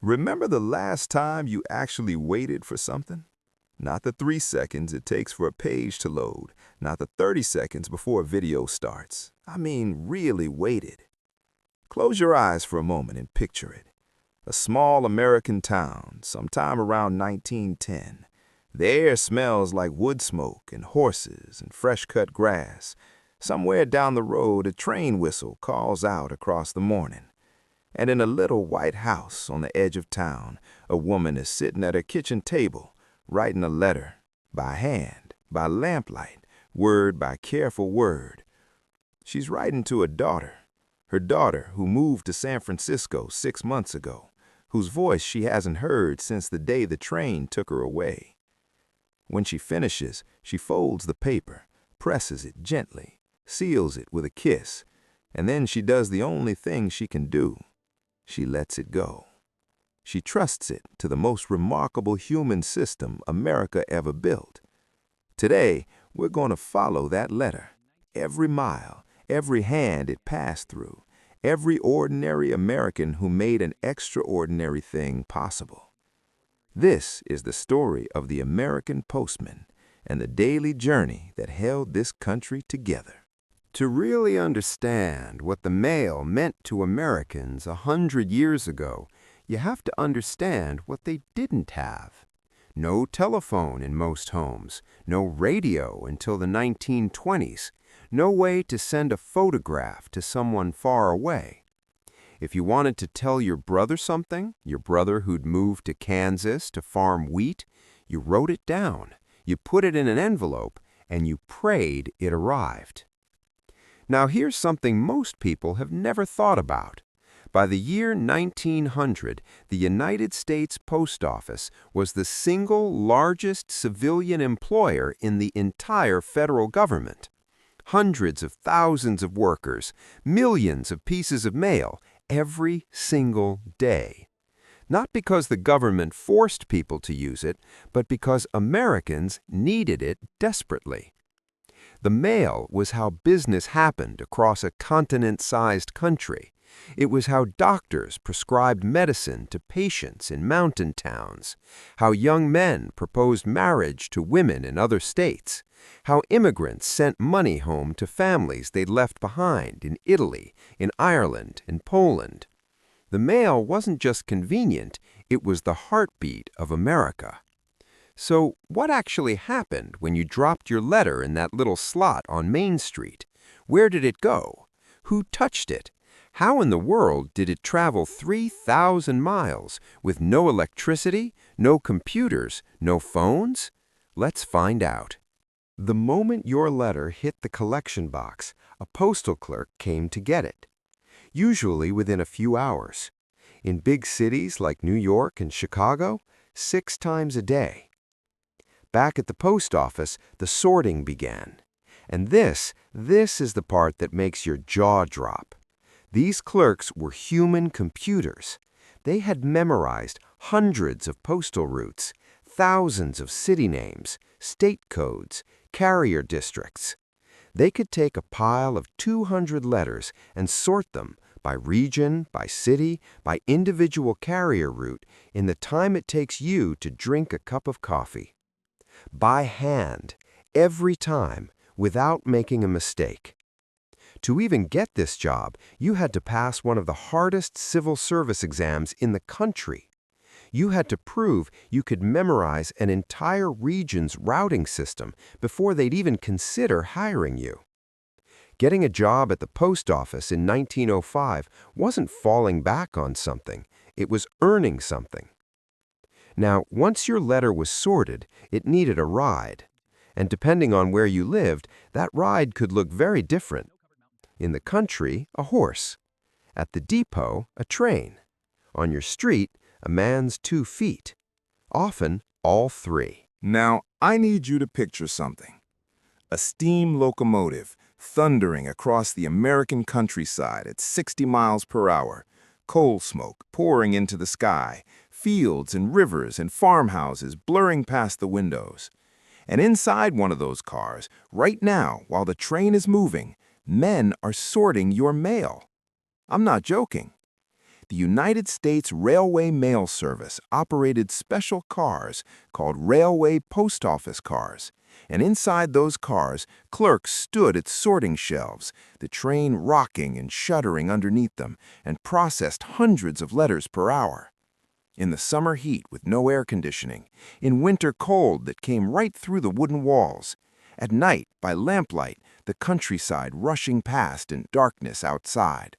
Remember the last time you actually waited for something? Not the 3 seconds it takes for a page to load, not the 30 seconds before a video starts. I mean, really waited. Close your eyes for a moment and picture it. A small American town, sometime around 1910. The air smells like wood smoke and horses and fresh-cut grass. Somewhere down the road, a train whistle calls out across the morning. And in a little white house on the edge of town, a woman is sitting at her kitchen table, writing a letter, by hand, by lamplight, word by careful word. She's writing to her daughter who moved to San Francisco 6 months ago, whose voice she hasn't heard since the day the train took her away. When she finishes, she folds the paper, presses it gently, seals it with a kiss, and then she does the only thing she can do. She lets it go. She trusts it to the most remarkable human system America ever built. Today, we're going to follow that letter. Every mile, every hand it passed through, every ordinary American who made an extraordinary thing possible. This is the story of the American postman and the daily journey that held this country together. To really understand what the mail meant to Americans 100 years ago, you have to understand what they didn't have. No telephone in most homes, no radio until the 1920s, no way to send a photograph to someone far away. If you wanted to tell your brother something, your brother who'd moved to Kansas to farm wheat, you wrote it down, you put it in an envelope, and you prayed it arrived. Now here's something most people have never thought about. By the year 1900, the United States Post Office was the single largest civilian employer in the entire federal government. Hundreds of thousands of workers, millions of pieces of mail, every single day. Not because the government forced people to use it, but because Americans needed it desperately. The mail was how business happened across a continent-sized country. It was how doctors prescribed medicine to patients in mountain towns, how young men proposed marriage to women in other states, how immigrants sent money home to families they'd left behind in Italy, in Ireland, in Poland. The mail wasn't just convenient, it was the heartbeat of America. So what actually happened when you dropped your letter in that little slot on Main Street? Where did it go? Who touched it? How in the world did it travel 3,000 miles with no electricity, no computers, no phones? Let's find out. The moment your letter hit the collection box, a postal clerk came to get it. Usually within a few hours. In big cities like New York and Chicago, 6 times a day. Back at the post office, the sorting began. And this is the part that makes your jaw drop. These clerks were human computers. They had memorized hundreds of postal routes, thousands of city names, state codes, carrier districts. They could take a pile of 200 letters and sort them by region, by city, by individual carrier route in the time it takes you to drink a cup of coffee. By hand, every time, without making a mistake. To even get this job, you had to pass one of the hardest civil service exams in the country. You had to prove you could memorize an entire region's routing system before they'd even consider hiring you. Getting a job at the post office in 1905 wasn't falling back on something, it was earning something. Now, once your letter was sorted, it needed a ride. And depending on where you lived, that ride could look very different. In the country, a horse. At the depot, a train. On your street, a man's 2 feet. Often, all 3. Now, I need you to picture something. A steam locomotive thundering across the American countryside at 60 miles per hour, coal smoke pouring into the sky, fields and rivers and farmhouses blurring past the windows. And inside one of those cars, right now, while the train is moving, men are sorting your mail. I'm not joking. The United States Railway Mail Service operated special cars called Railway Post Office cars, and inside those cars, clerks stood at sorting shelves, the train rocking and shuddering underneath them, and processed hundreds of letters per hour. In the summer heat with no air conditioning, in winter cold that came right through the wooden walls, at night by lamplight, the countryside rushing past and darkness outside.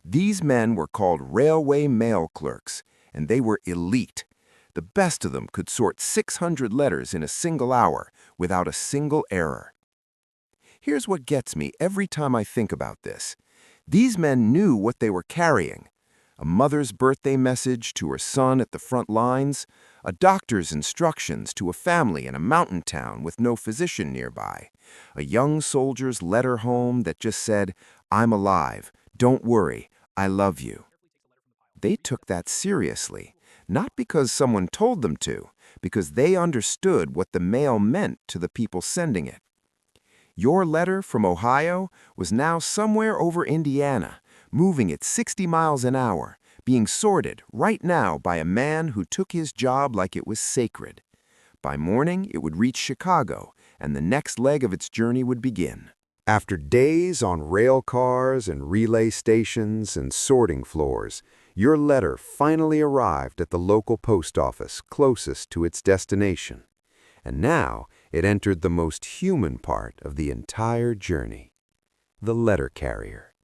These men were called railway mail clerks, and they were elite. The best of them could sort 600 letters in a single hour without a single error. Here's what gets me every time I think about this. These men knew what they were carrying. A mother's birthday message to her son at the front lines, a doctor's instructions to a family in a mountain town with no physician nearby, a young soldier's letter home that just said, "I'm alive, don't worry, I love you." They took that seriously, not because someone told them to, because they understood what the mail meant to the people sending it. Your letter from Ohio was now somewhere over Indiana, moving at 60 miles an hour, being sorted right now by a man who took his job like it was sacred. By morning, it would reach Chicago, and the next leg of its journey would begin. After days on rail cars and relay stations and sorting floors, your letter finally arrived at the local post office closest to its destination. And now it entered the most human part of the entire journey. The letter carrier,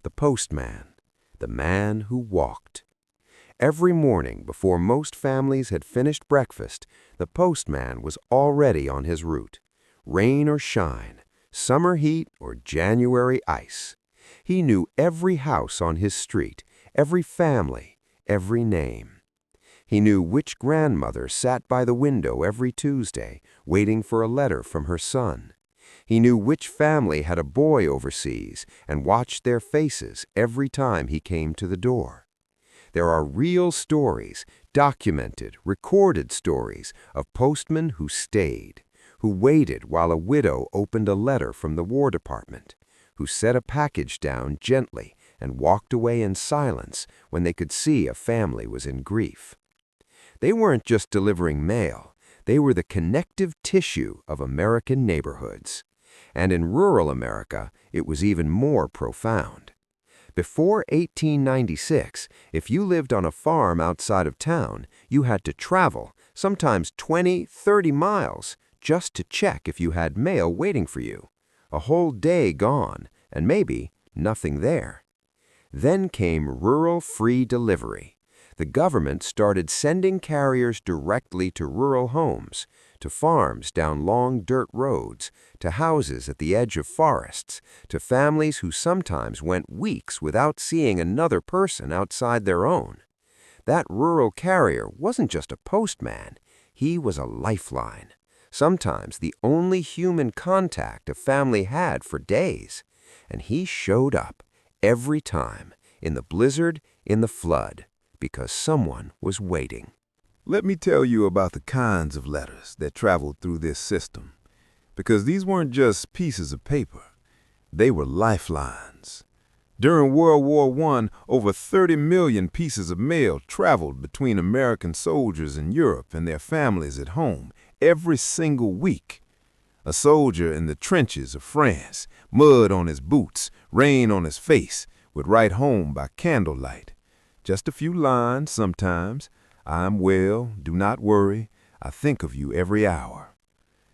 the postman, the man who walked. Every morning before most families had finished breakfast, the postman was already on his route. Rain or shine, summer heat or January ice. He knew every house on his street, every family, every name. He knew which grandmother sat by the window every Tuesday, waiting for a letter from her son. He knew which family had a boy overseas and watched their faces every time he came to the door. There are real stories, documented, recorded stories of postmen who stayed, who waited while a widow opened a letter from the War Department, who set a package down gently and walked away in silence when they could see a family was in grief. They weren't just delivering mail, they were the connective tissue of American neighborhoods. And in rural America, it was even more profound. Before 1896, if you lived on a farm outside of town, you had to travel, sometimes 20, 30 miles, just to check if you had mail waiting for you. A whole day gone, and maybe nothing there. Then came rural free delivery. The government started sending carriers directly to rural homes, to farms down long dirt roads, to houses at the edge of forests, to families who sometimes went weeks without seeing another person outside their own. That rural carrier wasn't just a postman, he was a lifeline, sometimes the only human contact a family had for days. And he showed up every time, in the blizzard, in the flood, because someone was waiting. Let me tell you about the kinds of letters that traveled through this system, because these weren't just pieces of paper. They were lifelines. During World War I, over 30 million pieces of mail traveled between American soldiers in Europe and their families at home every single week. A soldier in the trenches of France, mud on his boots, rain on his face, would write home by candlelight. Just a few lines sometimes. "I'm well, do not worry, I think of you every hour."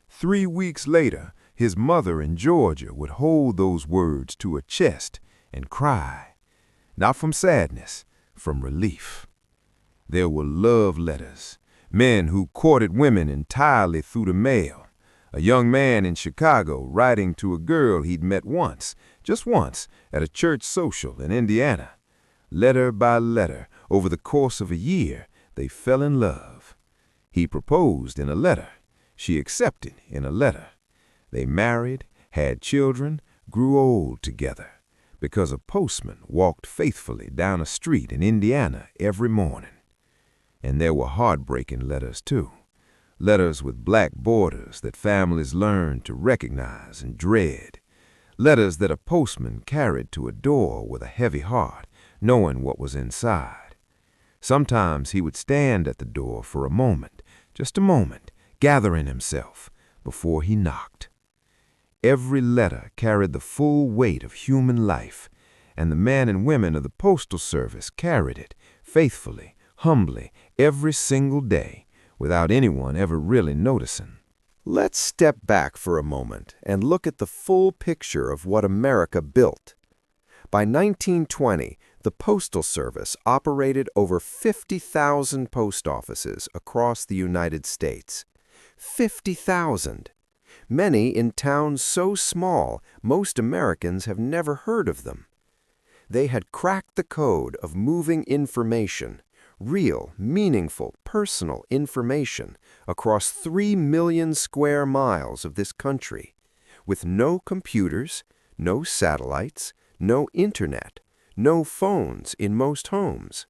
3 weeks later, his mother in Georgia would hold those words to her chest and cry. Not from sadness, from relief. There were love letters, men who courted women entirely through the mail. A young man in Chicago writing to a girl he'd met once, just once, at a church social in Indiana. Letter by letter, over the course of a year, they fell in love. He proposed in a letter. She accepted in a letter. They married, had children, grew old together, because a postman walked faithfully down a street in Indiana every morning. And there were heartbreaking letters, too. Letters with black borders that families learned to recognize and dread. Letters that a postman carried to a door with a heavy heart, knowing what was inside. Sometimes he would stand at the door for a moment, just a moment, gathering himself, before he knocked. Every letter carried the full weight of human life, and the men and women of the Postal Service carried it, faithfully, humbly, every single day, without anyone ever really noticing. Let's step back for a moment and look at the full picture of what America built. By 1920, the Postal Service operated over 50,000 post offices across the United States. 50,000! Many in towns so small, most Americans have never heard of them. They had cracked the code of moving information, real, meaningful, personal information, across 3 million square miles of this country, with no computers, no satellites, no internet, no phones in most homes.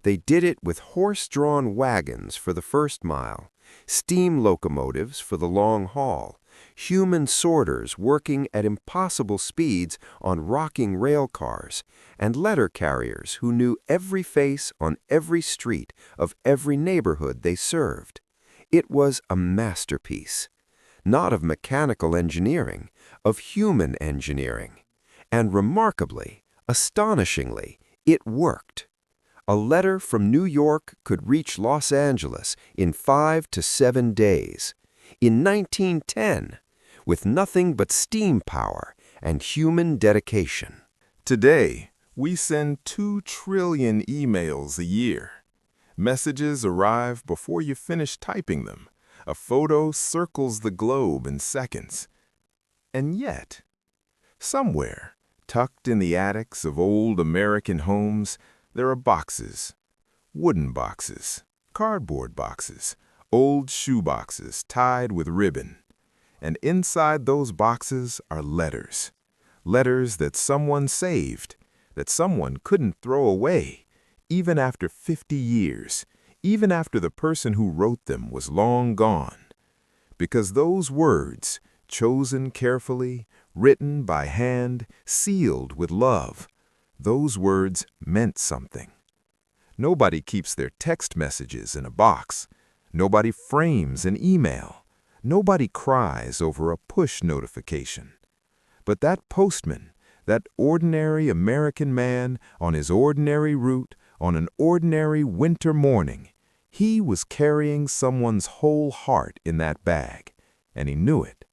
They did it with horse-drawn wagons for the first mile, steam locomotives for the long haul, human sorters working at impossible speeds on rocking rail cars, and letter carriers who knew every face on every street of every neighborhood they served. It was a masterpiece, not of mechanical engineering, of human engineering. And remarkably, astonishingly, it worked. A letter from New York could reach Los Angeles in 5 to 7 days. In 1910, with nothing but steam power and human dedication. Today, we send 2 trillion emails a year. Messages arrive before you finish typing them. A photo circles the globe in seconds. And yet, somewhere, tucked in the attics of old American homes, there are boxes. Wooden boxes, cardboard boxes, old shoe boxes tied with ribbon. And inside those boxes are letters. Letters that someone saved, that someone couldn't throw away, even after 50 years, even after the person who wrote them was long gone. Because those words, chosen carefully, written by hand, sealed with love, those words meant something. Nobody keeps their text messages in a box. Nobody frames an email. Nobody cries over a push notification. But that postman, that ordinary American man on his ordinary route on an ordinary winter morning, he was carrying someone's whole heart in that bag, and he knew it,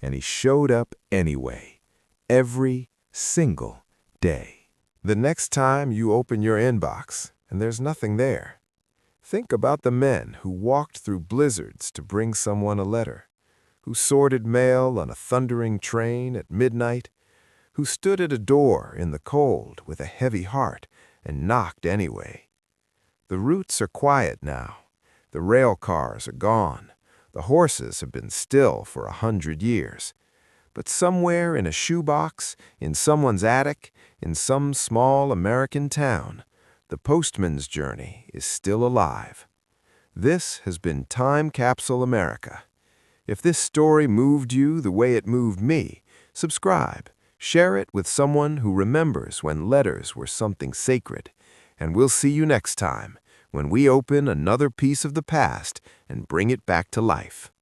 and he showed up anyway, every single day. The next time you open your inbox and there's nothing there, think about the men who walked through blizzards to bring someone a letter, who sorted mail on a thundering train at midnight, who stood at a door in the cold with a heavy heart and knocked anyway. The routes are quiet now. The rail cars are gone. The horses have been still for 100 years. But somewhere in a shoebox, in someone's attic, in some small American town, the postman's journey is still alive. This has been Time Capsule America. If this story moved you the way it moved me, subscribe, share it with someone who remembers when letters were something sacred, and we'll see you next time when we open another piece of the past and bring it back to life.